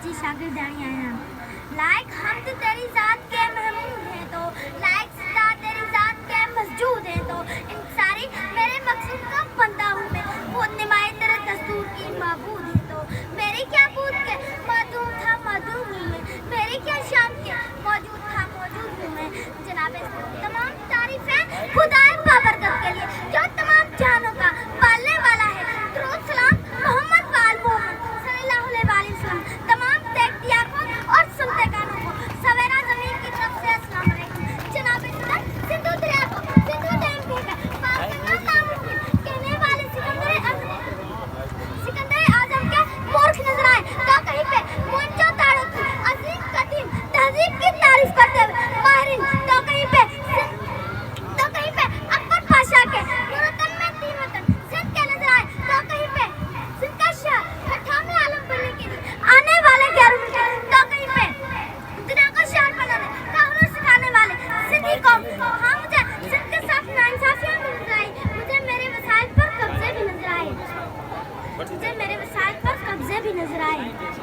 अच्छी शागिर्दानी आए हैं। लाइक हम तो तेरी जात के महमूद हैं, तो लाइक सदा तेरी जात के मसजूद हैं, तो इन सारी मेरे मकसद का बंदा हूँ मैं, खुद निमाए तेरे दस्तूर की माबूद है, तो मेरी क्या बूद के मौजूद था मौजूद हूँ मैं, मेरी क्या शान के मौजूद था मौजूद हूँ मैं। जनाब तमाम तारीफें खुदा बाबरकत के लिए जो तमाम जानों का पालने वाला है। दुरूद सलाम मोहम्मद वाल मोहम्मद सल्लल्लाहु अलैहि वसल्लम। तमाम देखतिया को और सुनते कानों को सवेरा जमीन की तरफ से अस्सलाम वालेकुम। जनाब सिंधु दरिया को सिंधु डैम कहकर पार करना नामुमकिन कहने वाले सिकंदर आजम के मूर्ख नजर आए, तो कहीं पे मोहनजो दाड़ो की अजीम कदीम तहजीब की तारीफ करते हुए माहिरीन, तो कहीं पे अकबर पाशा के नूरतन में तीन वतन सिंध के नजर आए, तो कहीं पे सिंध का शाह अठारहवें आलम बनने के लिए आने वाले 11 के, तो कहीं पे दुनिया को शहर बनाने का हुनर सिखाने वाले सिंधी कौम। हाँ, मुझे सिंध के साथ नाइंसाफियां भी नजर आई, मुझे मेरे वसाइल पर कब्जे भी नजर आए, मुझे मेरे वसाइल पर कब्जे भी नजर आए।